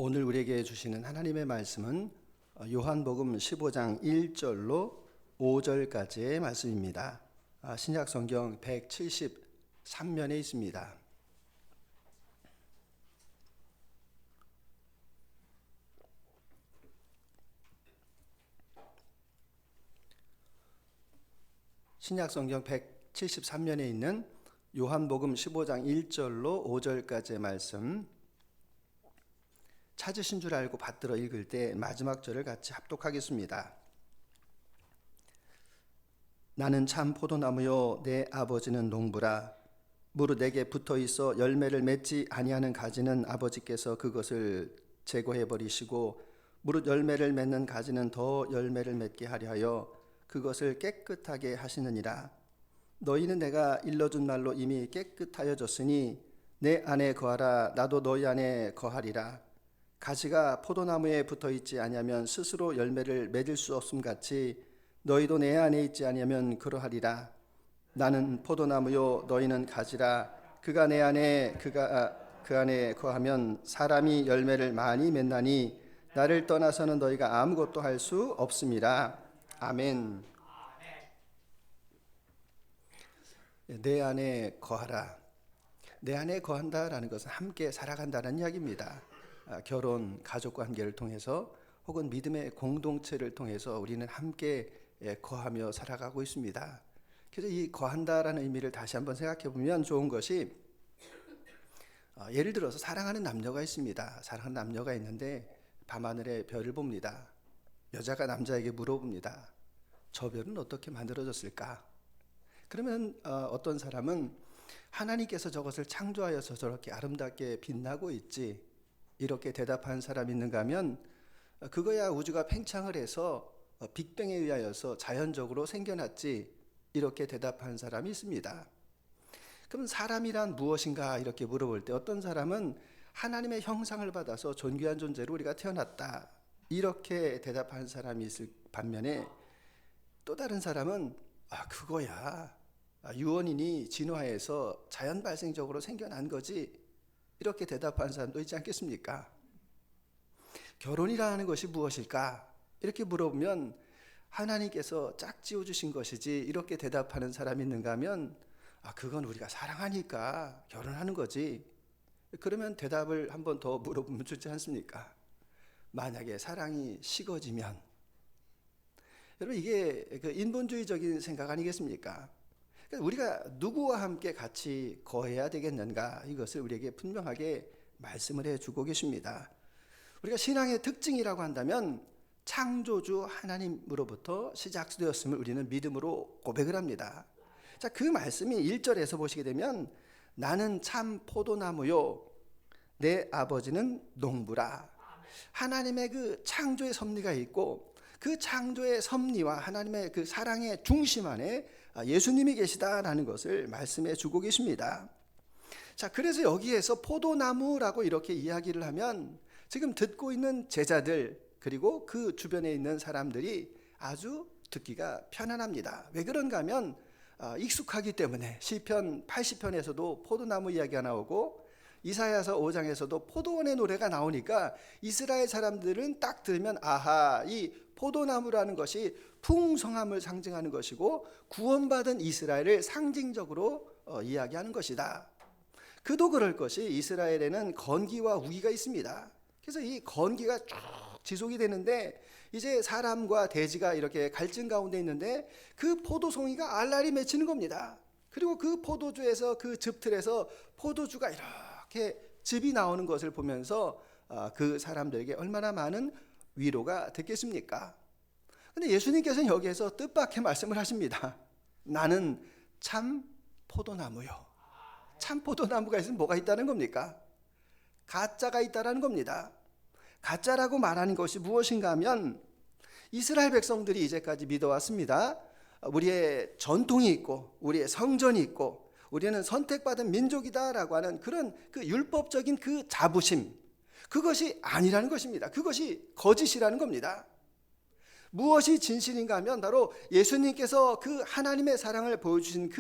오늘 우리에게 주시는 하나님의 말씀은 요한복음 15장 1절로 5절까지의 말씀입니다. 신약 성경 173면에 있습니다. 신약 성경 173면에 있는 요한복음 15장 1절로 5절까지의 말씀, 찾으신 줄 알고 받들어 읽을 때 마지막 절을 같이 합독하겠습니다. 나는 참 포도나무요 내 아버지는 농부라. 무릇 내게 붙어 있어 열매를 맺지 아니하는 가지는 아버지께서 그것을 제거해 버리시고, 무릇 열매를 맺는 가지는 더 열매를 맺게 하려 하여 그것을 깨끗하게 하시느니라. 너희는 내가 일러준 말로 이미 깨끗하여졌으니 내 안에 거하라. 나도 너희 안에 거하리라. 가지가 포도나무에 붙어 있지 아니하면 스스로 열매를 맺을 수 없음 같이 너희도 내 안에 있지 아니하면 그러하리라. 나는 포도나무요 너희는 가지라. 그가 내 안에 그 안에 거하면 사람이 열매를 많이 맺나니 나를 떠나서는 너희가 아무것도 할 수 없음이라. 아멘. 내 안에 거하라. 내 안에 거한다라는 것은 함께 살아간다는 이야기입니다. 결혼, 가족 관계를 통해서 혹은 믿음의 공동체를 통해서 우리는 함께 거하며 살아가고 있습니다. 그래서 이 거한다라는 의미를 다시 한번 생각해 보면 좋은 것이, 예를 들어서 사랑하는 남녀가 있습니다. 사랑하는 남녀가 있는데 밤하늘에 별을 봅니다. 여자가 남자에게 물어봅니다. 저 별은 어떻게 만들어졌을까? 그러면 어떤 사람은 하나님께서 저것을 창조하여서 저렇게 아름답게 빛나고 있지, 이렇게 대답한 사람이 있는가 하면 그거야 우주가 팽창을 해서 빅뱅에 의하여서 자연적으로 생겨났지, 이렇게 대답한 사람이 있습니다. 그럼 사람이란 무엇인가 이렇게 물어볼 때 어떤 사람은 하나님의 형상을 받아서 존귀한 존재로 우리가 태어났다, 이렇게 대답한 사람이 있을 반면에 또 다른 사람은 그거야 유원인이 진화해서 자연 발생적으로 생겨난 거지, 이렇게 대답하는 사람도 있지 않겠습니까? 결혼이라는 것이 무엇일까? 이렇게 물어보면 하나님께서 짝지어 주신 것이지, 이렇게 대답하는 사람이 있는가 하면 그건 우리가 사랑하니까 결혼하는 거지. 그러면 대답을 한 번 더 물어보면 좋지 않습니까? 만약에 사랑이 식어지면, 여러분 이게 그 인본주의적인 생각 아니겠습니까? 우리가 누구와 함께 같이 거해야 되겠는가, 이것을 우리에게 분명하게 말씀을 해주고 계십니다. 우리가 신앙의 특징이라고 한다면 창조주 하나님으로부터 시작되었음을 우리는 믿음으로 고백을 합니다. 자, 그 말씀이 1절에서 보시게 되면 나는 참 포도나무요 내 아버지는 농부라. 하나님의 그 창조의 섭리가 있고, 그 창조의 섭리와 하나님의 그 사랑의 중심 안에 예수님이 계시다라는 것을 말씀해 주고 계십니다. 자, 그래서 여기에서 포도나무라고 이렇게 이야기를 하면 지금 듣고 있는 제자들 그리고 그 주변에 있는 사람들이 아주 듣기가 편안합니다. 왜 그런가 하면 익숙하기 때문에 시편 80편에서도 포도나무 이야기가 나오고 이사야서 5장에서도 포도원의 노래가 나오니까 이스라엘 사람들은 딱 들으면 아하, 이 포도나무라는 것이 풍성함을 상징하는 것이고 구원받은 이스라엘을 상징적으로 이야기하는 것이다. 그도 그럴 것이 이스라엘에는 건기와 우기가 있습니다. 그래서 이 건기가 쭉 지속이 되는데 이제 사람과 돼지가 이렇게 갈증 가운데 있는데 그 포도송이가 알알이 맺히는 겁니다. 그리고 그 포도주에서 그 즙틀에서 포도주가 이렇게 즙이 나오는 것을 보면서 그 사람들에게 얼마나 많은 위로가 됐겠습니까? 근데 예수님께서는 여기에서 뜻밖의 말씀을 하십니다. 나는 참 포도나무요. 참 포도나무가 있으면 뭐가 있다는 겁니까? 가짜가 있다는 겁니다. 가짜라고 말하는 것이 무엇인가 하면 이스라엘 백성들이 이제까지 믿어왔습니다. 우리의 전통이 있고 우리의 성전이 있고 우리는 선택받은 민족이다라고 하는 그런 그 율법적인 그 자부심, 그것이 아니라는 것입니다. 그것이 거짓이라는 겁니다. 무엇이 진실인가 하면 바로 예수님께서 그 하나님의 사랑을 보여주신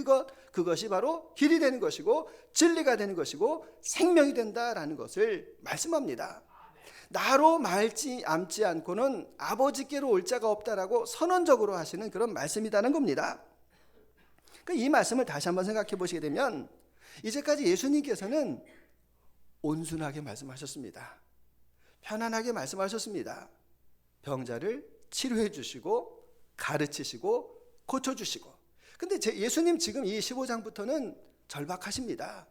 그것이 바로 길이 되는 것이고 진리가 되는 것이고 생명이 된다라는 것을 말씀합니다. 나로 말지 않지 않고는 아버지께로 올 자가 없다라고 선언적으로 하시는 그런 말씀이라는 겁니다. 이 말씀을 다시 한번 생각해 보시게 되면 이제까지 예수님께서는 온순하게 말씀하셨습니다. 편안하게 말씀하셨습니다. 병자를 치료해 주시고 가르치시고 고쳐주시고. 근데 예수님 지금 이 15장부터는 절박하십니다.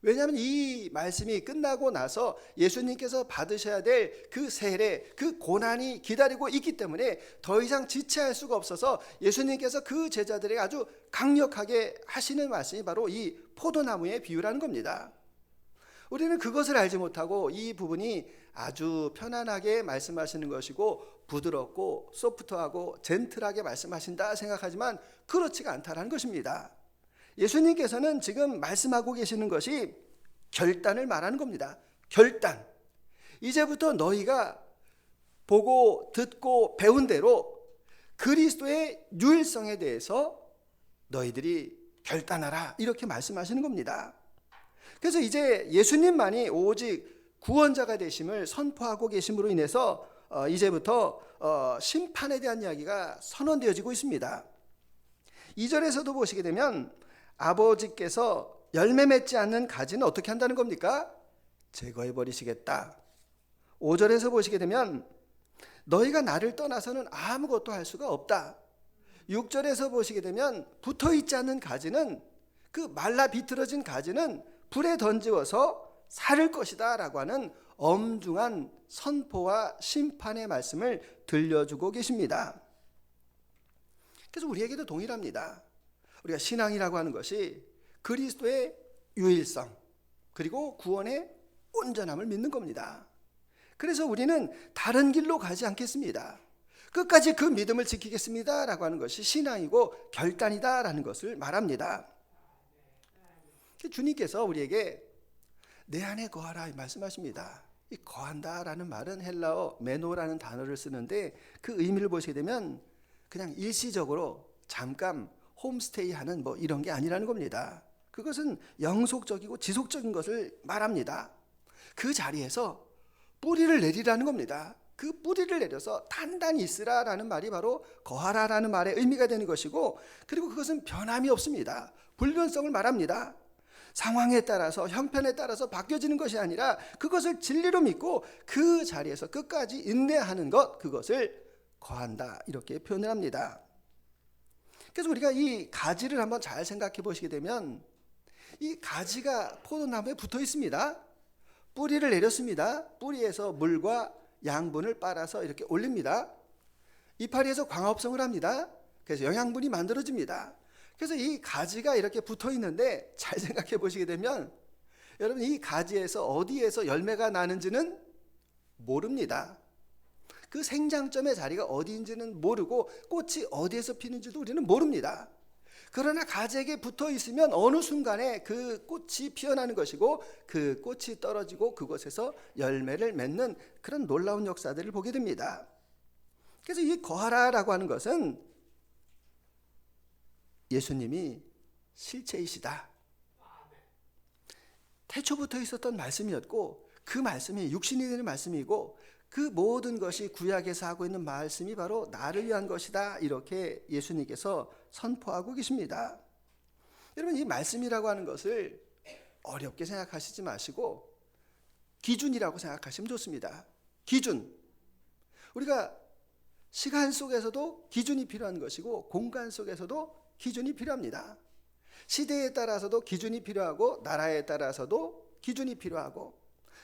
왜냐하면 이 말씀이 끝나고 나서 예수님께서 받으셔야 될 그 세례, 그 고난이 기다리고 있기 때문에 더 이상 지체할 수가 없어서 예수님께서 그 제자들에게 아주 강력하게 하시는 말씀이 바로 이 포도나무의 비유라는 겁니다. 우리는 그것을 알지 못하고 이 부분이 아주 편안하게 말씀하시는 것이고 부드럽고 소프트하고 젠틀하게 말씀하신다 생각하지만 그렇지가 않다는 것입니다. 예수님께서는 지금 말씀하고 계시는 것이 결단을 말하는 겁니다. 결단. 이제부터 너희가 보고 듣고 배운 대로 그리스도의 유일성에 대해서 너희들이 결단하라, 이렇게 말씀하시는 겁니다. 그래서 이제 예수님만이 오직 구원자가 되심을 선포하고 계심으로 인해서 이제부터 심판에 대한 이야기가 선언되어지고 있습니다. 2절에서도 보시게 되면 아버지께서 열매 맺지 않는 가지는 어떻게 한다는 겁니까? 제거해 버리시겠다. 5절에서 보시게 되면 너희가 나를 떠나서는 아무것도 할 수가 없다. 6절에서 보시게 되면 붙어있지 않는 가지는, 그 말라 비틀어진 가지는 불에 던지어서 사를 것이다 라고 하는 엄중한 선포와 심판의 말씀을 들려주고 계십니다. 그래서 우리에게도 동일합니다. 우리가 신앙이라고 하는 것이 그리스도의 유일성 그리고 구원의 온전함을 믿는 겁니다. 그래서 우리는 다른 길로 가지 않겠습니다. 끝까지 그 믿음을 지키겠습니다 라고 하는 것이 신앙이고 결단이다 라는 것을 말합니다. 주님께서 우리에게 내 안에 거하라 말씀하십니다. 이 거한다 라는 말은 헬라어 메노라는 단어를 쓰는데 그 의미를 보시게 되면 그냥 일시적으로 잠깐 홈스테이 하는 이런 게 아니라는 겁니다. 그것은 영속적이고 지속적인 것을 말합니다. 그 자리에서 뿌리를 내리라는 겁니다. 그 뿌리를 내려서 단단히 있으라라는 말이 바로 거하라라는 말의 의미가 되는 것이고, 그리고 그것은 변함이 없습니다. 불변성을 말합니다. 상황에 따라서 형편에 따라서 바뀌어지는 것이 아니라 그것을 진리로 믿고 그 자리에서 끝까지 인내하는 것, 그것을 거한다 이렇게 표현을 합니다. 그래서 우리가 이 가지를 한번 잘 생각해 보시게 되면 이 가지가 포도나무에 붙어 있습니다. 뿌리를 내렸습니다. 뿌리에서 물과 양분을 빨아서 이렇게 올립니다. 이파리에서 광합성을 합니다. 그래서 영양분이 만들어집니다. 그래서 이 가지가 이렇게 붙어 있는데 잘 생각해 보시게 되면 여러분 이 가지에서 어디에서 열매가 나는지는 모릅니다. 그 생장점의 자리가 어디인지는 모르고 꽃이 어디에서 피는지도 우리는 모릅니다. 그러나 가지에게 붙어 있으면 어느 순간에 그 꽃이 피어나는 것이고 그 꽃이 떨어지고 그곳에서 열매를 맺는 그런 놀라운 역사들을 보게 됩니다. 그래서 이 거하라라고 하는 것은 예수님이 실체이시다. 태초부터 있었던 말씀이었고 그 말씀이 육신이 되는 말씀이고 그 모든 것이 구약에서 하고 있는 말씀이 바로 나를 위한 것이다, 이렇게 예수님께서 선포하고 계십니다. 여러분 이 말씀이라고 하는 것을 어렵게 생각하시지 마시고 기준이라고 생각하시면 좋습니다. 기준. 우리가 시간 속에서도 기준이 필요한 것이고 공간 속에서도 기준이 필요합니다. 시대에 따라서도 기준이 필요하고 나라에 따라서도 기준이 필요하고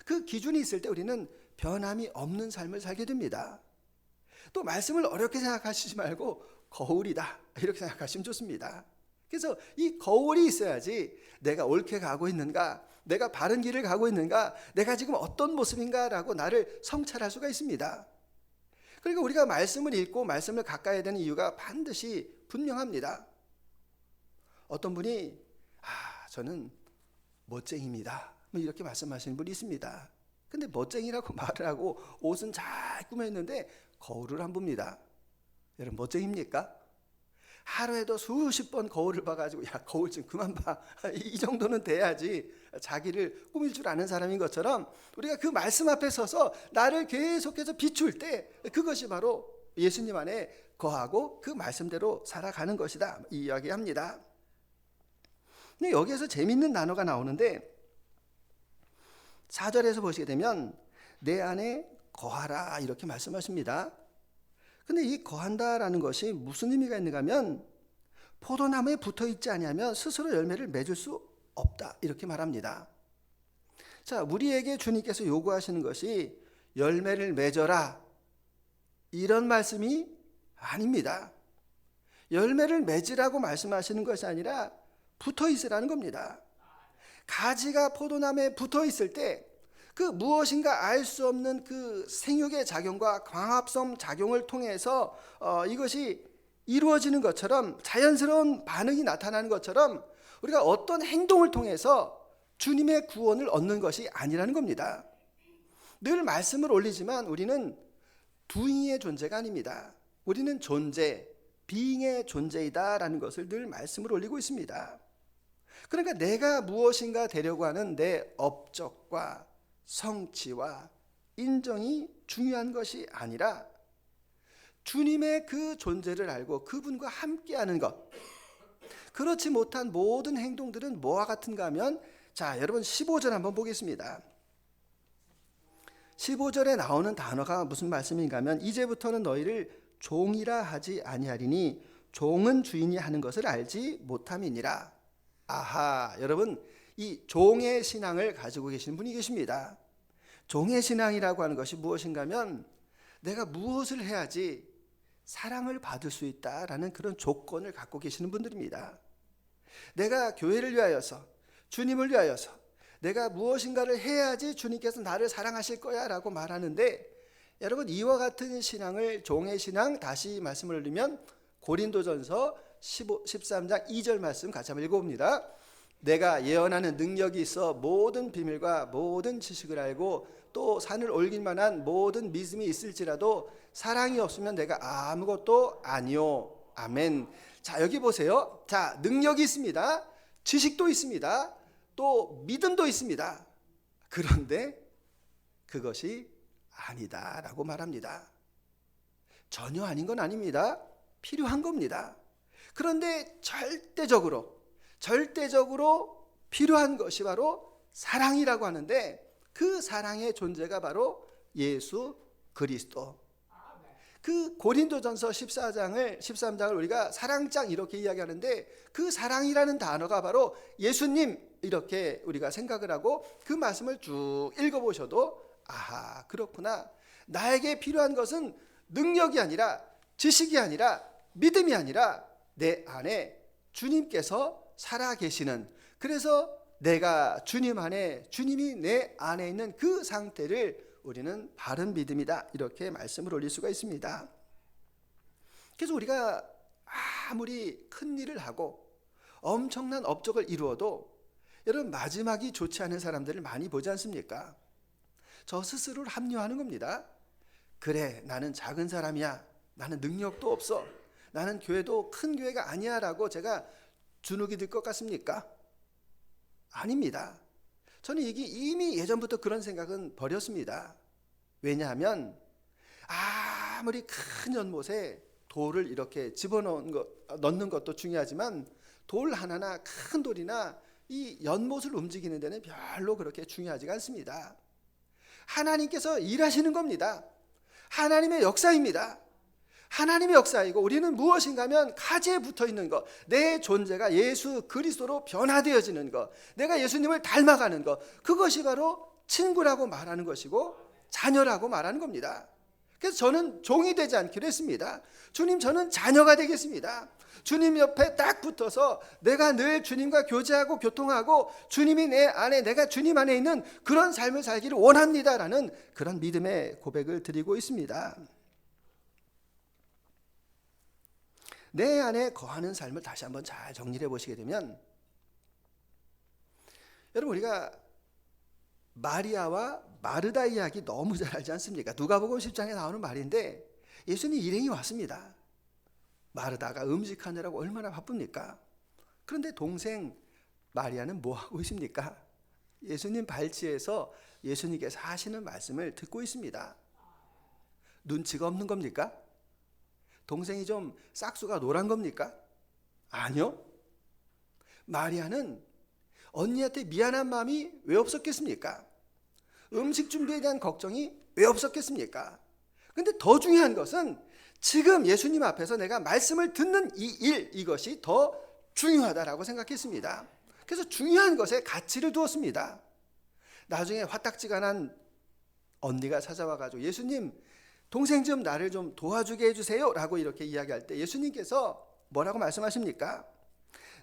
그 기준이 있을 때 우리는 변함이 없는 삶을 살게 됩니다. 또 말씀을 어렵게 생각하시지 말고 거울이다 이렇게 생각하시면 좋습니다. 그래서 이 거울이 있어야지 내가 옳게 가고 있는가, 내가 바른 길을 가고 있는가, 내가 지금 어떤 모습인가라고 나를 성찰할 수가 있습니다. 그리고 우리가 말씀을 읽고 말씀을 가까이 되는 이유가 반드시 분명합니다. 어떤 분이 저는 멋쟁이입니다 이렇게 말씀하시는 분이 있습니다. 근데 멋쟁이라고 말을 하고 옷은 잘 꾸몄는데 거울을 안 봅니다. 여러분 멋쟁입니까? 하루에도 수십 번 거울을 봐가지고 야 거울 좀 그만 봐 이 정도는 돼야지 자기를 꾸밀 줄 아는 사람인 것처럼 우리가 그 말씀 앞에 서서 나를 계속해서 비출 때 그것이 바로 예수님 안에 거하고 그 말씀대로 살아가는 것이다 이 이야기합니다. 근데 여기에서 재밌는 단어가 나오는데 4절에서 보시게 되면 내 안에 거하라 이렇게 말씀하십니다. 근데 이 거한다라는 것이 무슨 의미가 있는가 하면 포도나무에 붙어있지 아니하면 스스로 열매를 맺을 수 없다 이렇게 말합니다. 자, 우리에게 주님께서 요구하시는 것이 열매를 맺어라 이런 말씀이 아닙니다. 열매를 맺으라고 말씀하시는 것이 아니라 붙어있으라는 겁니다. 가지가 포도나무에 붙어있을 때 그 무엇인가 알 수 없는 그 생육의 작용과 광합성 작용을 통해서 이것이 이루어지는 것처럼 자연스러운 반응이 나타나는 것처럼 우리가 어떤 행동을 통해서 주님의 구원을 얻는 것이 아니라는 겁니다. 늘 말씀을 올리지만 우리는 doing의 존재가 아닙니다. 우리는 존재, being의 존재이다라는 것을 늘 말씀을 올리고 있습니다. 그러니까 내가 무엇인가 되려고 하는 내 업적과 성취와 인정이 중요한 것이 아니라 주님의 그 존재를 알고 그분과 함께하는 것. 그렇지 못한 모든 행동들은 뭐와 같은가 하면 자, 여러분 15절 한번 보겠습니다. 15절에 나오는 단어가 무슨 말씀인가 하면 이제부터는 너희를 종이라 하지 아니하리니 종은 주인이 하는 것을 알지 못함이니라. 아하, 여러분 이 종의 신앙을 가지고 계신 분이 계십니다. 종의 신앙이라고 하는 것이 무엇인가 하면 내가 무엇을 해야지 사랑을 받을 수 있다라는 그런 조건을 갖고 계시는 분들입니다. 내가 교회를 위하여서 주님을 위하여서 내가 무엇인가를 해야지 주님께서 나를 사랑하실 거야 라고 말하는데 여러분 이와 같은 신앙을 종의 신앙 다시 말씀을 올리면 고린도전서 13장 2절 말씀 같이 한번 읽어봅니다. 내가 예언하는 능력이 있어 모든 비밀과 모든 지식을 알고 또 산을 옮길 만한 모든 믿음이 있을지라도 사랑이 없으면 내가 아무것도 아니요. 아멘. 자, 여기 보세요. 자, 능력이 있습니다. 지식도 있습니다. 또 믿음도 있습니다. 그런데 그것이 아니다라고 말합니다. 전혀 아닌 건 아닙니다. 필요한 겁니다. 그런데 절대적으로 필요한 것이 바로 사랑이라고 하는데 그 사랑의 존재가 바로 예수 그리스도. 그 고린도전서 13장을 우리가 사랑장 이렇게 이야기하는데 그 사랑이라는 단어가 바로 예수님 이렇게 우리가 생각을 하고 그 말씀을 쭉 읽어보셔도 아하 그렇구나. 나에게 필요한 것은 능력이 아니라 지식이 아니라 믿음이 아니라 내 안에 주님께서 살아계시는 그래서 내가 주님 안에 주님이 내 안에 있는 그 상태를 우리는 바른 믿음이다 이렇게 말씀을 올릴 수가 있습니다. 그래서 우리가 아무리 큰 일을 하고 엄청난 업적을 이루어도 여러분 마지막이 좋지 않은 사람들을 많이 보지 않습니까? 저 스스로를 합리화하는 겁니다. 그래 나는 작은 사람이야. 나는 능력도 없어. 나는 교회도 큰 교회가 아니야 라고 제가 주눅이 들 것 같습니까? 아닙니다. 저는 이게 이미 예전부터 그런 생각은 버렸습니다. 왜냐하면 아무리 큰 연못에 돌을 이렇게 넣는 것도 중요하지만 돌 하나나 큰 돌이나 이 연못을 움직이는 데는 별로 그렇게 중요하지가 않습니다. 하나님께서 일하시는 겁니다. 하나님의 역사입니다. 하나님의 역사이고 우리는 무엇인가 하면 가지에 붙어있는 것, 내 존재가 예수 그리스도로 변화되어지는 것, 내가 예수님을 닮아가는 것, 그것이 바로 친구라고 말하는 것이고 자녀라고 말하는 겁니다. 그래서 저는 종이 되지 않기로 했습니다. 주님 저는 자녀가 되겠습니다. 주님 옆에 딱 붙어서 내가 늘 주님과 교제하고 교통하고 주님이 내 안에 내가 주님 안에 있는 그런 삶을 살기를 원합니다라는 그런 믿음의 고백을 드리고 있습니다. 내 안에 거하는 삶을 다시 한번 잘 정리를 해보시게 되면 여러분 우리가 마리아와 마르다 이야기 너무 잘 알지 않습니까? 누가복음 10장에 나오는 말인데 예수님 일행이 왔습니다. 마르다가 음식하느라고 얼마나 바쁩니까? 그런데 동생 마리아는 뭐 하고 있습니까? 예수님 발치에서 예수님께서 하시는 말씀을 듣고 있습니다. 눈치가 없는 겁니까? 동생이 좀 싹수가 노란 겁니까? 아니요. 마리아는 언니한테 미안한 마음이 왜 없었겠습니까? 음식 준비에 대한 걱정이 왜 없었겠습니까? 근데 더 중요한 것은 지금 예수님 앞에서 내가 말씀을 듣는 이 일, 이것이 더 중요하다라고 생각했습니다. 그래서 중요한 것에 가치를 두었습니다. 나중에 화딱지가 난 언니가 찾아와가지고 예수님, 동생 좀 나를 좀 도와주게 해주세요 라고 이렇게 이야기할 때 예수님께서 뭐라고 말씀하십니까?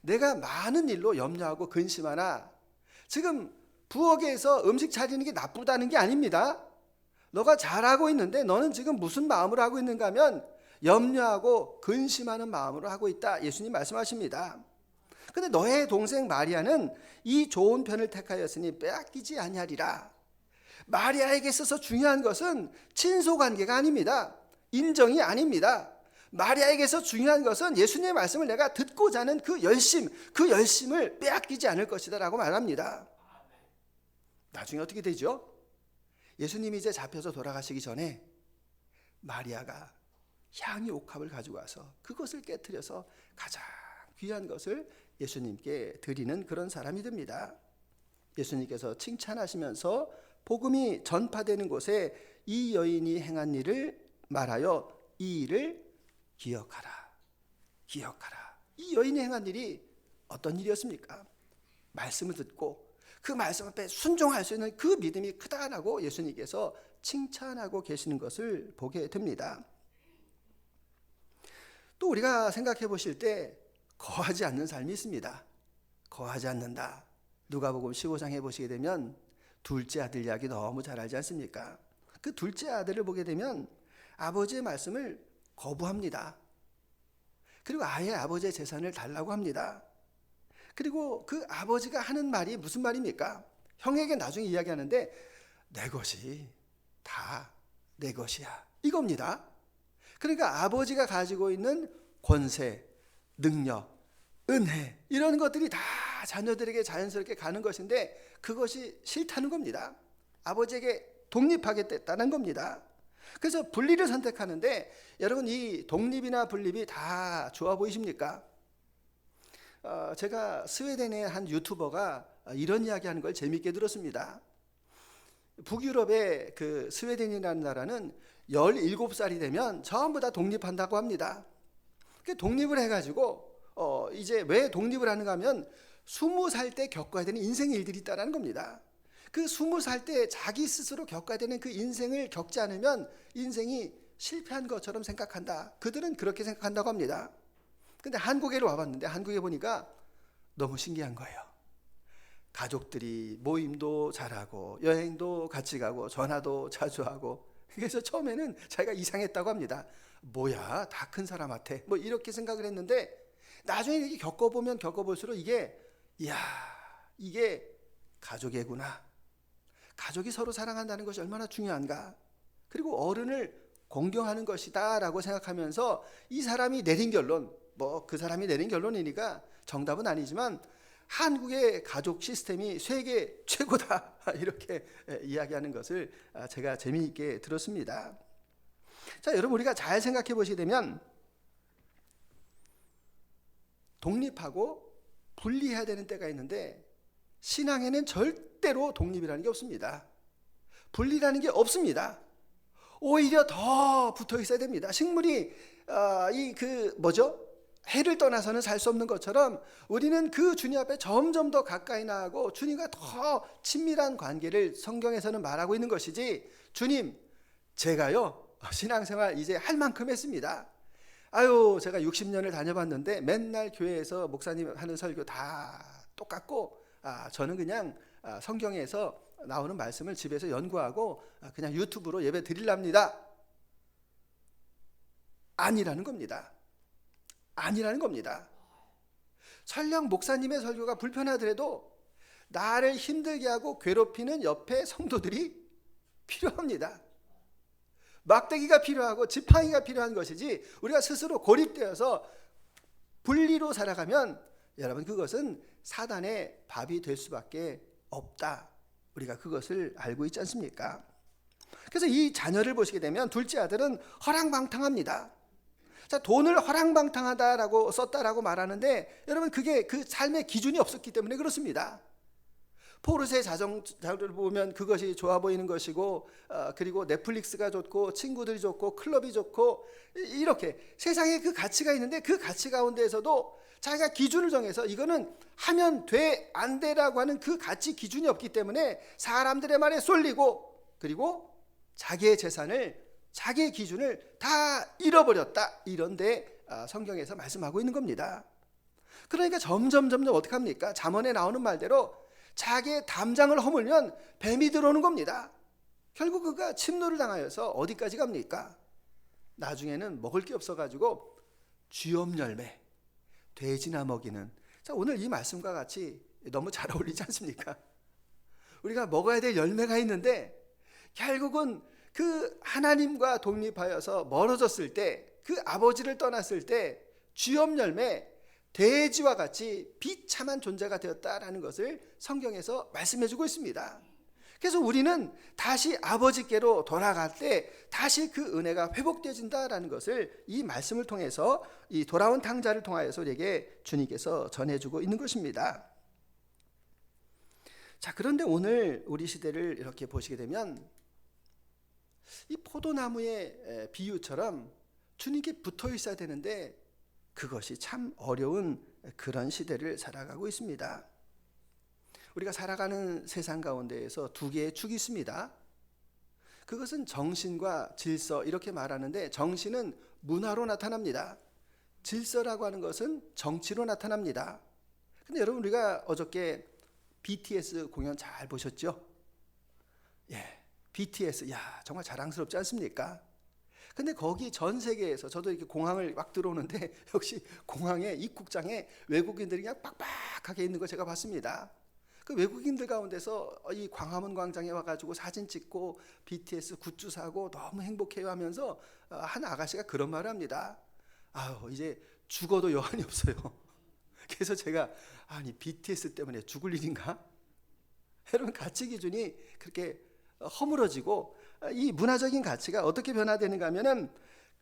내가 많은 일로 염려하고 근심하나 지금 부엌에서 음식 차리는 게 나쁘다는 게 아닙니다. 너가 잘하고 있는데 너는 지금 무슨 마음으로 하고 있는가 하면 염려하고 근심하는 마음으로 하고 있다. 예수님 말씀하십니다. 근데 너의 동생 마리아는 이 좋은 편을 택하였으니 빼앗기지 아니하리라. 마리아에게 있어서 중요한 것은 친소관계가 아닙니다. 인정이 아닙니다. 마리아에게서 중요한 것은 예수님의 말씀을 내가 듣고자 하는 그 열심을 빼앗기지 않을 것이다 라고 말합니다. 나중에 어떻게 되죠? 예수님이 이제 잡혀서 돌아가시기 전에 마리아가 향유 옥합을 가지고 와서 그것을 깨트려서 가장 귀한 것을 예수님께 드리는 그런 사람이 됩니다. 예수님께서 칭찬하시면서 복음이 전파되는 곳에 이 여인이 행한 일을 말하여 이 일을 기억하라. 기억하라. 이 여인이 행한 일이 어떤 일이었습니까? 말씀을 듣고 그 말씀 앞에 순종할 수 있는 그 믿음이 크다라고 예수님께서 칭찬하고 계시는 것을 보게 됩니다. 또 우리가 생각해 보실 때 거하지 않는 삶이 있습니다. 거하지 않는다. 누가복음 15장에 보시게 되면 둘째 아들 이야기 너무 잘 알지 않습니까? 그 둘째 아들을 보게 되면 아버지의 말씀을 거부합니다. 그리고 아예 아버지의 재산을 달라고 합니다. 그리고 그 아버지가 하는 말이 무슨 말입니까? 형에게 나중에 이야기하는데 내 것이 다 내 것이야 이겁니다. 그러니까 아버지가 가지고 있는 권세, 능력, 은혜 이런 것들이 다 자녀들에게 자연스럽게 가는 것인데 그것이 싫다는 겁니다. 아버지에게 독립하겠다는 겁니다. 그래서 분리를 선택하는데 여러분 이 독립이나 분립이 다 좋아 보이십니까? 제가 스웨덴의 한 유튜버가 이런 이야기하는 걸 재미있게 들었습니다. 북유럽의 그 스웨덴이라는 나라는 17살이 되면 전부 다 독립한다고 합니다. 독립을 해가지고 이제 왜 독립을 하는가 하면 20살 때 겪어야 되는 인생의 일들이 있다는 겁니다. 그 20살 때 자기 스스로 겪어야 되는 그 인생을 겪지 않으면 인생이 실패한 것처럼 생각한다. 그들은 그렇게 생각한다고 합니다. 근데 한국에 와봤는데 한국에 보니까 너무 신기한 거예요. 가족들이 모임도 잘하고 여행도 같이 가고 전화도 자주 하고 그래서 처음에는 자기가 이상했다고 합니다. 뭐야 다 큰 사람한테 뭐 이렇게 생각을 했는데 나중에 이렇게 겪어보면 겪어볼수록 이게 가족애구나. 가족이 서로 사랑한다는 것이 얼마나 중요한가. 그리고 어른을 공경하는 것이다 라고 생각하면서 이 사람이 내린 결론 뭐 그 사람이 내린 결론이니까 정답은 아니지만 한국의 가족 시스템이 세계 최고다 이렇게 이야기하는 것을 제가 재미있게 들었습니다. 자, 여러분 우리가 잘 생각해 보시게 되면 독립하고 분리해야 되는 때가 있는데 신앙에는 절대로 독립이라는 게 없습니다. 분리라는 게 없습니다. 오히려 더 붙어 있어야 됩니다. 식물이 해를 떠나서는 살 수 없는 것처럼 우리는 그 주님 앞에 점점 더 가까이 나아가고 주님과 더 친밀한 관계를 성경에서는 말하고 있는 것이지 주님 제가요 신앙생활 이제 할 만큼 했습니다. 제가 60년을 다녀봤는데 맨날 교회에서 목사님 하는 설교 다 똑같고 저는 그냥 성경에서 나오는 말씀을 집에서 연구하고 그냥 유튜브로 예배 드리랍니다. 아니라는 겁니다. 설령 목사님의 설교가 불편하더라도 나를 힘들게 하고 괴롭히는 옆에 성도들이 필요합니다. 막대기가 필요하고 지팡이가 필요한 것이지 우리가 스스로 고립되어서 분리로 살아가면 여러분 그것은 사단의 밥이 될 수밖에 없다. 우리가 그것을 알고 있지 않습니까? 그래서 이 자녀를 보시게 되면 둘째 아들은 허랑방탕합니다. 자, 돈을 허랑방탕하다라고 썼다라고 말하는데 여러분 그게 그 삶의 기준이 없었기 때문에 그렇습니다. 포르쉐 자동차를 보면 그것이 좋아 보이는 것이고 그리고 넷플릭스가 좋고 친구들이 좋고 클럽이 좋고 이렇게 세상에 그 가치가 있는데 그 가치 가운데에서도 자기가 기준을 정해서 이거는 하면 돼, 안 돼라고 하는 그 가치 기준이 없기 때문에 사람들의 말에 쏠리고 그리고 자기의 재산을 자기의 기준을 다 잃어버렸다. 이런데 성경에서 말씀하고 있는 겁니다. 그러니까 점점 어떻게 합니까? 잠언에 나오는 말대로 자기의 담장을 허물면 뱀이 들어오는 겁니다. 결국 그가 침노를 당하여서 어디까지 갑니까? 나중에는 먹을 게 없어가지고 쥐엄 열매, 돼지나 먹이는. 자, 오늘 이 말씀과 같이 너무 잘 어울리지 않습니까? 우리가 먹어야 될 열매가 있는데 결국은 그 하나님과 독립하여서 멀어졌을 때, 그 아버지를 떠났을 때 쥐엄 열매, 돼지와 같이 비참한 존재가 되었다라는 것을 성경에서 말씀해주고 있습니다. 그래서 우리는 다시 아버지께로 돌아갈 때 다시 그 은혜가 회복되어진다라는 것을 이 말씀을 통해서 이 돌아온 탕자를 통하여서 우리에게 주님께서 전해주고 있는 것입니다. 자, 그런데 오늘 우리 시대를 이렇게 보시게 되면 이 포도나무의 비유처럼 주님께 붙어 있어야 되는데 그것이 참 어려운 그런 시대를 살아가고 있습니다. 우리가 살아가는 세상 가운데에서 두 개의 축이 있습니다. 그것은 정신과 질서 이렇게 말하는데 정신은 문화로 나타납니다. 질서라고 하는 것은 정치로 나타납니다. 근데 여러분 우리가 어저께 BTS 공연 잘 보셨죠? 예, BTS 정말 자랑스럽지 않습니까? 근데 거기 전 세계에서 저도 이렇게 공항을 막 들어오는데 역시 공항에 입국장에 외국인들이 그냥 빡빡하게 있는 거 제가 봤습니다. 그 외국인들 가운데서 이 광화문 광장에 와가지고 사진 찍고 BTS 굿즈 사고 너무 행복해요 하면서 한 아가씨가 그런 말을 합니다. 아유 이제 죽어도 여한이 없어요. 그래서 제가 아니 BTS 때문에 죽을 일인가? 여러분 가치 기준이 그렇게 허물어지고 이 문화적인 가치가 어떻게 변화되는가 하면은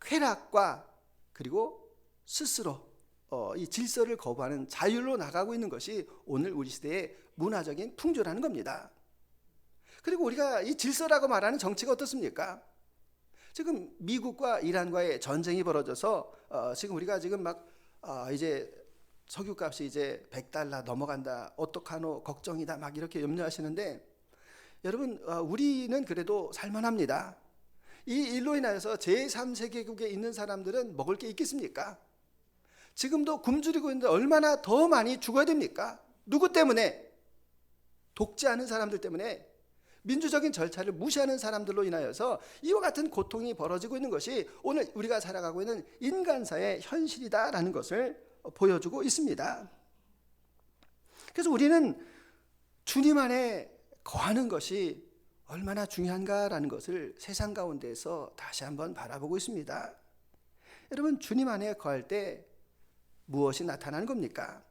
쾌락과 그리고 스스로 이 질서를 거부하는 자율로 나가고 있는 것이 오늘 우리 시대의 문화적인 풍조라는 겁니다. 그리고 우리가 이 질서라고 말하는 정치가 어떻습니까? 지금 미국과 이란과의 전쟁이 벌어져서 지금 우리가 지금 막 이제 석유값이 이제 $100 넘어간다, 어떡하노, 걱정이다 막 이렇게 염려하시는데 여러분 우리는 그래도 살만합니다. 이 일로 인하여서 제3세계국에 있는 사람들은 먹을 게 있겠습니까? 지금도 굶주리고 있는데 얼마나 더 많이 죽어야 됩니까? 누구 때문에? 독재하는 사람들 때문에, 민주적인 절차를 무시하는 사람들로 인하여서 이와 같은 고통이 벌어지고 있는 것이 오늘 우리가 살아가고 있는 인간사의 현실이다라는 것을 보여주고 있습니다. 그래서 우리는 주님 안에 거하는 것이 얼마나 중요한가라는 것을 세상 가운데에서 다시 한번 바라보고 있습니다. 여러분 주님 안에 거할 때 무엇이 나타나는 겁니까?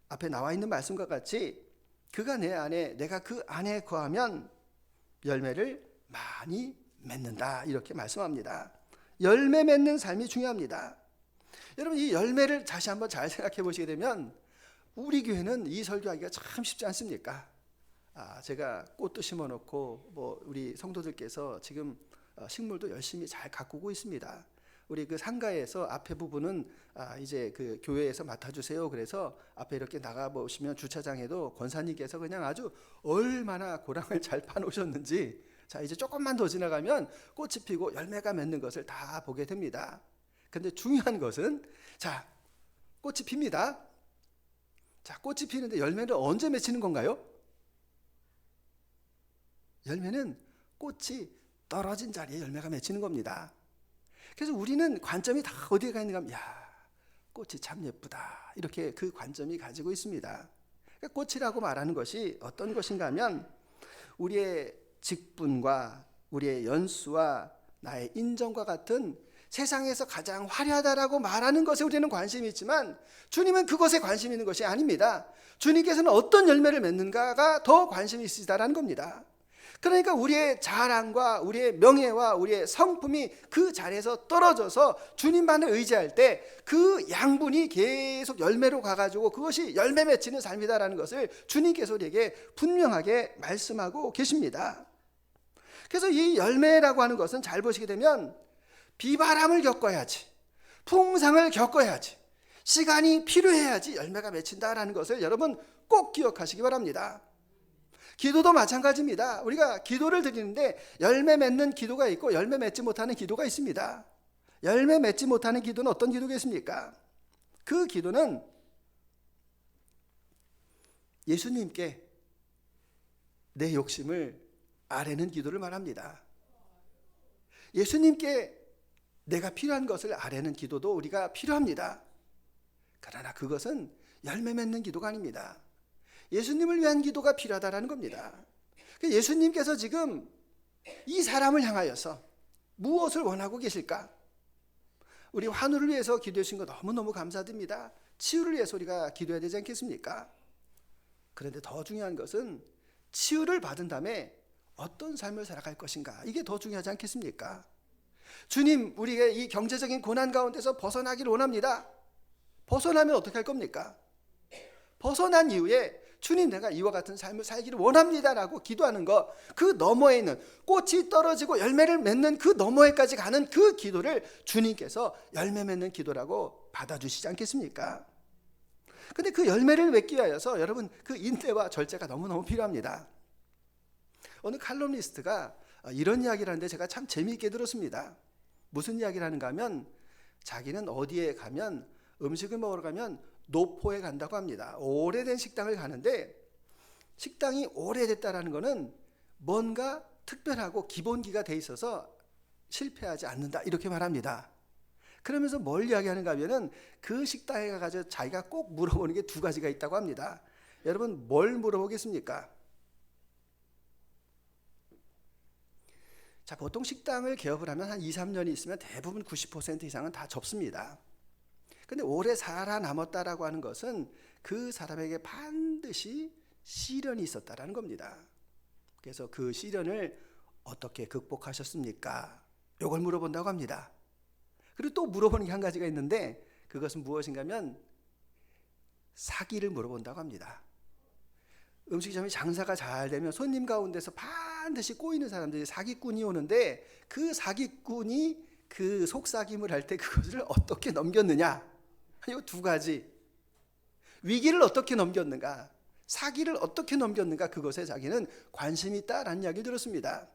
앞에 나와 있는 말씀과 같이 그가 내 안에 내가 그 안에 거하면 열매를 많이 맺는다 이렇게 말씀합니다. 열매 맺는 삶이 중요합니다. 여러분 이 열매를 다시 한번 잘 생각해 보시게 되면 우리 교회는 이 설교하기가 참 쉽지 않습니까? 제가 꽃도 심어놓고 뭐 우리 성도들께서 지금 식물도 열심히 잘 가꾸고 있습니다. 우리 그 상가에서 앞에 부분은 이제 그 교회에서 맡아주세요. 그래서 앞에 이렇게 나가 보시면 주차장에도 권사님께서 그냥 아주 얼마나 고랑을 잘 파놓으셨는지 자 이제 조금만 더 지나가면 꽃이 피고 열매가 맺는 것을 다 보게 됩니다. 근데 중요한 것은 자 꽃이 핍니다. 자 꽃이 피는데 열매를 언제 맺히는 건가요? 열매는 꽃이 떨어진 자리에 열매가 맺히는 겁니다. 그래서 우리는 관점이 다 어디에 가 있는가 하면 꽃이 참 예쁘다 이렇게 그 관점이 가지고 있습니다. 그러니까 꽃이라고 말하는 것이 어떤 것인가 하면 우리의 직분과 우리의 연수와 나의 인정과 같은 세상에서 가장 화려하다라고 말하는 것에 우리는 관심이 있지만 주님은 그것에 관심 있는 것이 아닙니다. 주님께서는 어떤 열매를 맺는가가 더 관심이 있으시다라는 겁니다. 그러니까 우리의 자랑과 우리의 명예와 우리의 성품이 그 자리에서 떨어져서 주님만을 의지할 때 그 양분이 계속 열매로 가가지고 그것이 열매 맺히는 삶이다라는 것을 주님께서 우리에게 분명하게 말씀하고 계십니다. 그래서 이 열매라고 하는 것은 잘 보시게 되면 비바람을 겪어야지, 풍상을 겪어야지, 시간이 필요해야지 열매가 맺힌다라는 것을 여러분 꼭 기억하시기 바랍니다. 기도도 마찬가지입니다. 우리가 기도를 드리는데 열매 맺는 기도가 있고 열매 맺지 못하는 기도가 있습니다. 열매 맺지 못하는 기도는 어떤 기도겠습니까? 그 기도는 예수님께 내 욕심을 아뢰는 기도를 말합니다. 예수님께 내가 필요한 것을 아뢰는 기도도 우리가 필요합니다. 그러나 그것은 열매 맺는 기도가 아닙니다. 예수님을 위한 기도가 필요하다는 겁니다. 예수님께서 지금 이 사람을 향하여서 무엇을 원하고 계실까? 우리 환우를 위해서 기도해 주신 거 너무너무 감사드립니다. 치유를 위해서 우리가 기도해야 되지 않겠습니까? 그런데 더 중요한 것은 치유를 받은 다음에 어떤 삶을 살아갈 것인가, 이게 더 중요하지 않겠습니까? 주님, 우리가 이 경제적인 고난 가운데서 벗어나기를 원합니다. 벗어나면 어떻게 할 겁니까? 벗어난 이후에 주님, 내가 이와 같은 삶을 살기를 원합니다라고 기도하는 것, 그 너머에 있는 꽃이 떨어지고 열매를 맺는 그 너머에까지 가는 그 기도를 주님께서 열매 맺는 기도라고 받아주시지 않겠습니까? 근데 그 열매를 맺기 위해서 여러분 그 인내와 절제가 너무너무 필요합니다. 어느 칼럼니스트가 이런 이야기를 하는데 제가 참 재미있게 들었습니다. 무슨 이야기를 하는가 하면 자기는 어디에 가면 음식을 먹으러 가면 노포에 간다고 합니다. 오래된 식당을 가는데 식당이 오래됐다라는 것은 뭔가 특별하고 기본기가 돼 있어서 실패하지 않는다, 이렇게 말합니다. 그러면서 뭘 이야기하는가 하면은 그 식당에 가서 자기가 꼭 물어보는 게 두 가지가 있다고 합니다. 여러분 뭘 물어보겠습니까? 자, 보통 식당을 개업을 하면 한 2, 3년이 있으면 대부분 90% 이상은 다 접습니다. 근데 오래 살아남았다라고 하는 것은 그 사람에게 반드시 시련이 있었다라는 겁니다. 그래서 그 시련을 어떻게 극복하셨습니까? 이걸 물어본다고 합니다. 그리고 또 물어보는 게 한 가지가 있는데 그것은 무엇인가 하면 사기를 물어본다고 합니다. 음식점이 장사가 잘 되면 손님 가운데서 반드시 꼬이는 사람들이 사기꾼이 오는데 그 사기꾼이 그 속삭임을 할 때 그것을 어떻게 넘겼느냐, 이 두 가지, 위기를 어떻게 넘겼는가, 사기를 어떻게 넘겼는가, 그것에 자기는 관심이 있다라는 이야기를 들었습니다.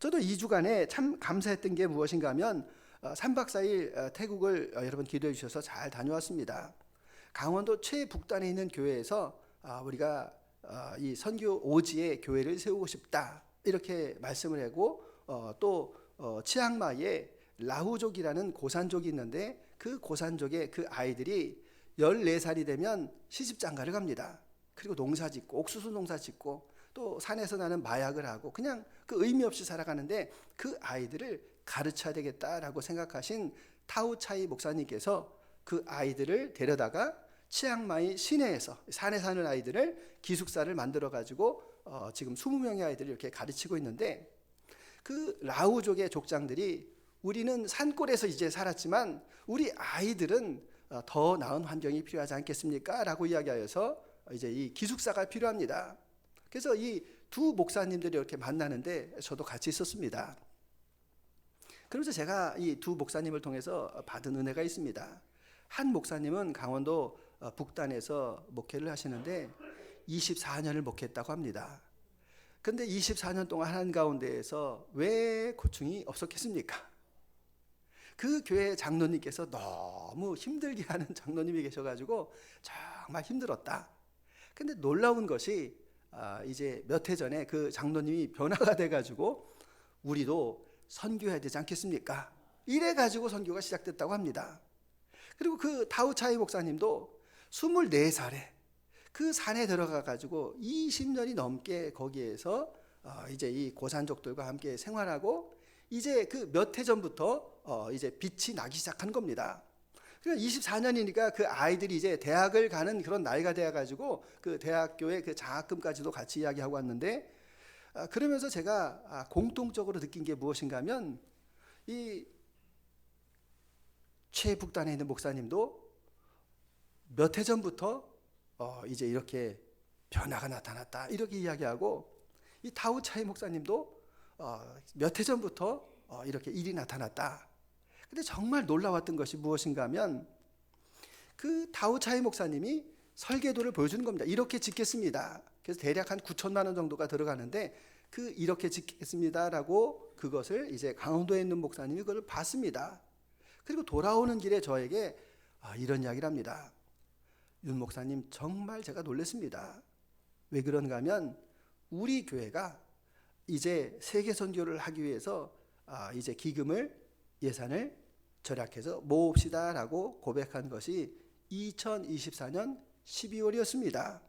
저도 2주간에 참 감사했던 게 무엇인가 하면 3박 4일 태국을 여러분 기도해 주셔서 잘 다녀왔습니다. 강원도 최북단에 있는 교회에서 우리가 이 선교 오지에 교회를 세우고 싶다, 이렇게 말씀을 하고 또 치앙마이에 라후족이라는 고산족이 있는데 그 고산족의 그 아이들이 14살이 되면 시집장가를 갑니다. 그리고 농사 짓고 옥수수 농사 짓고 또 산에서 나는 마약을 하고 그냥 그 의미 없이 살아가는데 그 아이들을 가르쳐야 되겠다라고 생각하신 타우차이 목사님께서 그 아이들을 데려다가 치앙마이 시내에서 산에 사는 아이들을 기숙사를 만들어 가지고 지금 20명의 아이들을 이렇게 가르치고 있는데 그 라우족의 족장들이 우리는 산골에서 이제 살았지만 우리 아이들은 더 나은 환경이 필요하지 않겠습니까? 라고 이야기하여서 이제 이 기숙사가 필요합니다. 그래서 이 두 목사님들이 이렇게 만나는데 저도 같이 있었습니다. 그러면서 제가 이 두 목사님을 통해서 받은 은혜가 있습니다. 한 목사님은 강원도 북단에서 목회를 하시는데 24년을 목회했다고 합니다. 근데 24년 동안 한 가운데에서 왜 고충이 없었겠습니까? 그 교회 장로님께서 너무 힘들게 하는 장로님이 계셔가지고 정말 힘들었다. 근데 놀라운 것이 이제 몇 해 전에 그 장로님이 변화가 돼가지고 우리도 선교해야 되지 않겠습니까? 이래가지고 선교가 시작됐다고 합니다. 그리고 그 타우차이 목사님도 24살에 그 산에 들어가가지고 20년이 넘게 거기에서 이제 이 고산족들과 함께 생활하고 이제 그 몇 해 전부터 이제 빛이 나기 시작한 겁니다. 그러니까 24년이니까 그 아이들이 이제 대학을 가는 그런 나이가 되어 가지고 그 대학교의 그 장학금까지도 같이 이야기하고 왔는데, 그러면서 제가 공통적으로 느낀 게 무엇인가 하면, 이 최북단에 있는 목사님도 몇 해 전부터 이제 이렇게 변화가 나타났다 이렇게 이야기하고, 이 다우차이 목사님도 몇 해 전부터 이렇게 일이 나타났다. 근데 정말 놀라웠던 것이 무엇인가 하면, 그 다우차이 목사님이 설계도를 보여주는 겁니다. 이렇게 짓겠습니다. 그래서 대략 한 9천만 원 정도가 들어가는데, 그 이렇게 짓겠습니다라고 그것을 이제 강원도에 있는 목사님이 그걸 봤습니다. 그리고 돌아오는 길에 저에게 이런 이야기를 합니다. 윤 목사님, 정말 제가 놀랐습니다. 왜 그런가 하면, 우리 교회가 이제 세계 선교를 하기 위해서 이제 기금을, 예산을 절약해서 모읍시다라고 고백한 것이 2024년 12월이었습니다.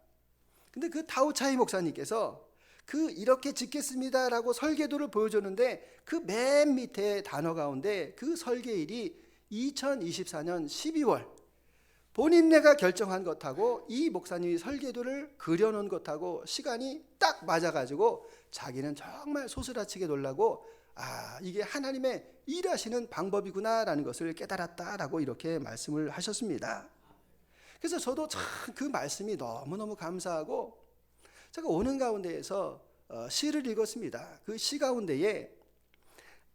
근데 그 다우차이 목사님께서 그 이렇게 짓겠습니다라고 설계도를 보여줬는데, 그 맨 밑에 단어 가운데 그 설계일이 2024년 12월, 본인네가 결정한 것하고 이 목사님이 설계도를 그려놓은 것하고 시간이 딱 맞아가지고 자기는 정말 소스라치게 놀라고, 이게 하나님의 일하시는 방법이구나라는 것을 깨달았다라고 이렇게 말씀을 하셨습니다. 그래서 저도 참 그 말씀이 너무너무 감사하고, 제가 오는 가운데에서 시를 읽었습니다. 그 시 가운데에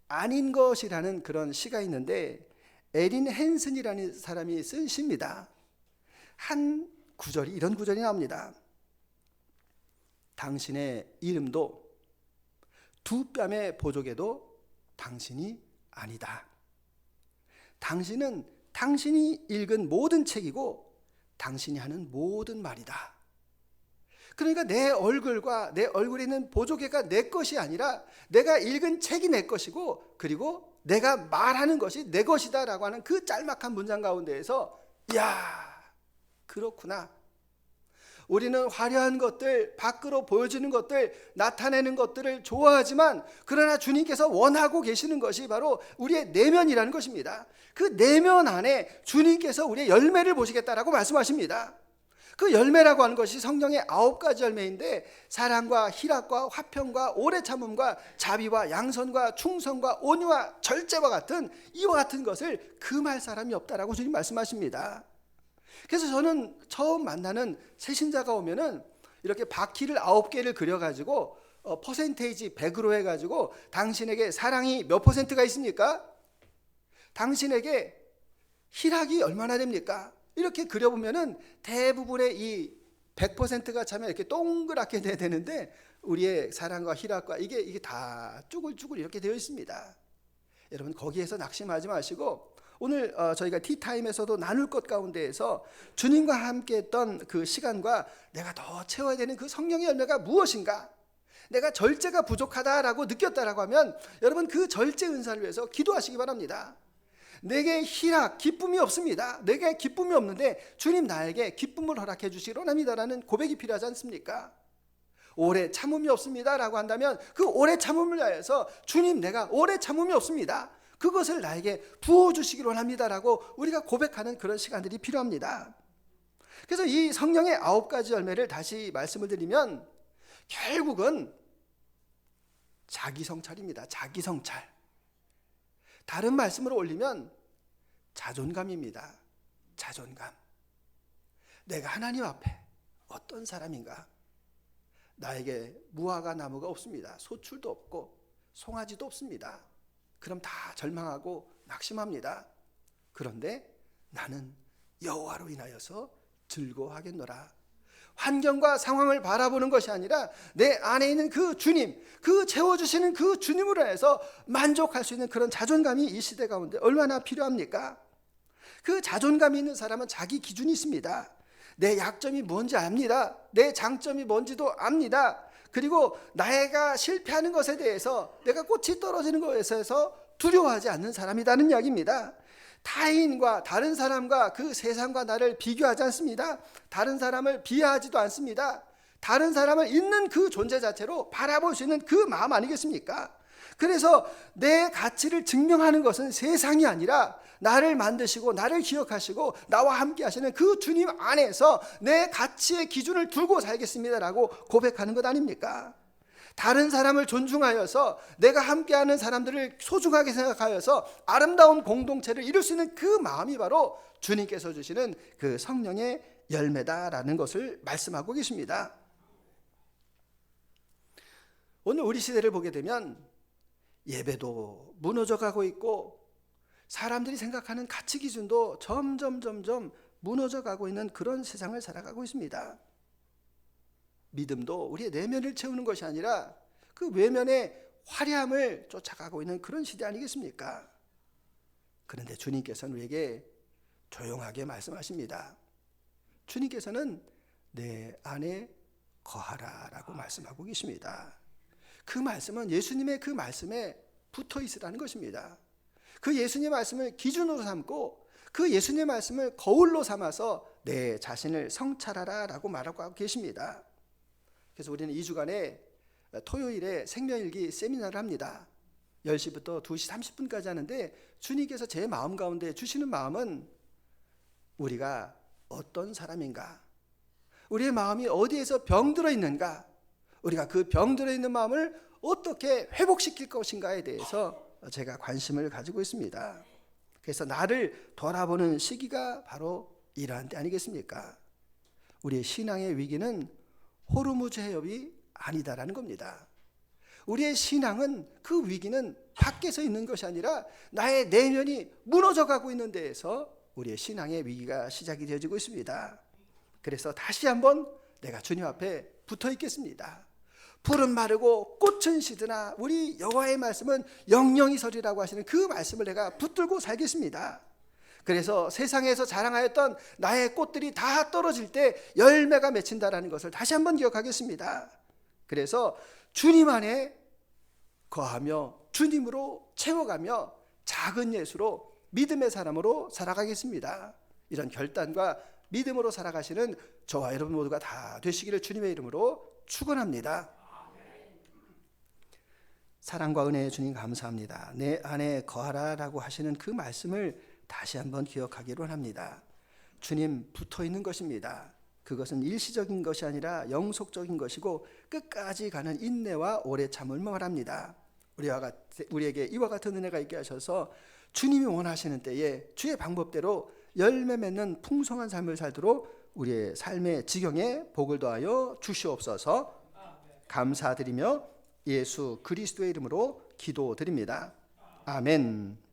아닌 것이라는 그런 시가 있는데, 에린 헨슨이라는 사람이 쓴 시입니다. 한 구절이, 이런 구절이 나옵니다. 당신의 이름도 두 뺨의 보조개도 당신이 아니다. 당신은 당신이 읽은 모든 책이고 당신이 하는 모든 말이다. 그러니까 내 얼굴과 내 얼굴에 있는 보조개가 내 것이 아니라 내가 읽은 책이 내 것이고, 그리고 내가 말하는 것이 내 것이다 라고 하는 그 짤막한 문장 가운데에서, 이야, 그렇구나. 우리는 화려한 것들, 밖으로 보여주는 것들, 나타내는 것들을 좋아하지만, 그러나 주님께서 원하고 계시는 것이 바로 우리의 내면이라는 것입니다. 그 내면 안에 주님께서 우리의 열매를 보시겠다라고 말씀하십니다. 그 열매라고 하는 것이 성령의 9가지 열매인데, 사랑과 희락과 화평과 오래 참음과 자비와 양선과 충성과 온유와 절제와 같은 이와 같은 것을 금할 사람이 없다라고 주님 말씀하십니다. 그래서 저는 처음 만나는 새신자가 오면은 이렇게 바퀴를 9개를 그려가지고 퍼센테이지 100으로 해가지고, 당신에게 사랑이 몇 %가 있습니까? 당신에게 희락이 얼마나 됩니까? 이렇게 그려보면은 대부분의 이 100%가 차면 이렇게 동그랗게 돼야 되는데, 우리의 사랑과 희락과 이게 다 쭈글쭈글 이렇게 되어 있습니다. 여러분, 거기에서 낙심하지 마시고, 오늘 저희가 티타임에서도 나눌 것 가운데에서 주님과 함께 했던 그 시간과 내가 더 채워야 되는 그 성령의 열매가 무엇인가, 내가 절제가 부족하다라고 느꼈다라고 하면, 여러분 그 절제 은사를 위해서 기도하시기 바랍니다. 내게 희락, 기쁨이 없습니다. 내게 기쁨이 없는데 주님 나에게 기쁨을 허락해 주시기 원합니다라는 고백이 필요하지 않습니까? 오래 참음이 없습니다라고 한다면, 그 오래 참음을 위해서 주님, 내가 오래 참음이 없습니다, 그것을 나에게 부어주시기 원합니다라고 우리가 고백하는 그런 시간들이 필요합니다. 그래서 이 성령의 9가지 열매를 다시 말씀을 드리면, 결국은 자기 성찰입니다. 자기 성찰. 다른 말씀으로 올리면 자존감입니다. 자존감. 내가 하나님 앞에 어떤 사람인가? 나에게 무화과 나무가 없습니다. 소출도 없고 송아지도 없습니다. 그럼 다 절망하고 낙심합니다. 그런데 나는 여호와로 인하여서 즐거워하겠노라. 환경과 상황을 바라보는 것이 아니라 내 안에 있는 그 주님, 그 채워주시는 그 주님으로 해서 만족할 수 있는 그런 자존감이 이 시대 가운데 얼마나 필요합니까? 그 자존감이 있는 사람은 자기 기준이 있습니다. 내 약점이 뭔지 압니다. 내 장점이 뭔지도 압니다. 그리고 내가 실패하는 것에 대해서, 내가 꽃이 떨어지는 것에 대해서 두려워하지 않는 사람이라는 이야기입니다. 타인과, 다른 사람과, 그 세상과 나를 비교하지 않습니다. 다른 사람을 비하하지도 않습니다. 다른 사람을 있는 그 존재 자체로 바라볼 수 있는 그 마음 아니겠습니까? 그래서 내 가치를 증명하는 것은 세상이 아니라 나를 만드시고 나를 기억하시고 나와 함께 하시는 그 주님 안에서 내 가치의 기준을 두고 살겠습니다라고 고백하는 것 아닙니까? 다른 사람을 존중하여서 내가 함께하는 사람들을 소중하게 생각하여서 아름다운 공동체를 이룰 수 있는 그 마음이 바로 주님께서 주시는 그 성령의 열매다라는 것을 말씀하고 계십니다. 오늘 우리 시대를 보게 되면 예배도 무너져 가고 있고 사람들이 생각하는 가치 기준도 점점 무너져 가고 있는 그런 세상을 살아가고 있습니다. 믿음도 우리의 내면을 채우는 것이 아니라 그 외면의 화려함을 쫓아가고 있는 그런 시대 아니겠습니까? 그런데 주님께서는 우리에게 조용하게 말씀하십니다. 주님께서는 내 안에 거하라라고 말씀하고 계십니다. 그 말씀은 예수님의 그 말씀에 붙어 있으라는 것입니다. 그 예수님의 말씀을 기준으로 삼고 그 예수님의 말씀을 거울로 삼아서 내 자신을 성찰하라라고 말하고 계십니다. 그래서 우리는 2주간에 토요일에 생명일기 세미나를 합니다. 10시부터 2시 30분까지 하는데 주님께서 제 마음 가운데 주시는 마음은 우리가 어떤 사람인가, 우리의 마음이 어디에서 병들어 있는가, 우리가 그 병들어 있는 마음을 어떻게 회복시킬 것인가에 대해서 제가 관심을 가지고 있습니다. 그래서 나를 돌아보는 시기가 바로 이러한 때 아니겠습니까? 우리의 신앙의 위기는 호르무즈해협이 아니다라는 겁니다. 우리의 신앙은 그 위기는 밖에서 있는 것이 아니라 나의 내면이 무너져 가고 있는 데에서 우리의 신앙의 위기가 시작이 되어지고 있습니다. 그래서 다시 한번 내가 주님 앞에 붙어 있겠습니다. 풀은 마르고 꽃은 시드나 우리 여호와의 말씀은 영영이 서리라고 하시는 그 말씀을 내가 붙들고 살겠습니다. 그래서 세상에서 자랑하였던 나의 꽃들이 다 떨어질 때 열매가 맺힌다라는 것을 다시 한번 기억하겠습니다. 그래서 주님 안에 거하며 주님으로 채워가며 작은 예수로 믿음의 사람으로 살아가겠습니다. 이런 결단과 믿음으로 살아가시는 저와 여러분 모두가 다 되시기를 주님의 이름으로 축원합니다. 사랑과 은혜의 주님 감사합니다. 내 안에 거하라라고 하시는 그 말씀을 다시 한번 기억하기로 합니다. 주님 붙어 있는 것입니다. 그것은 일시적인 것이 아니라 영속적인 것이고 끝까지 가는 인내와 오래 참음을 말합니다. 우리에게 이와 같은 은혜가 있게 하셔서 주님이 원하시는 때에 주의 방법대로 열매 맺는 풍성한 삶을 살도록 우리의 삶의 지경에 복을 더하여 주시옵소서. 감사드리며 예수 그리스도의 이름으로 기도드립니다. 아멘.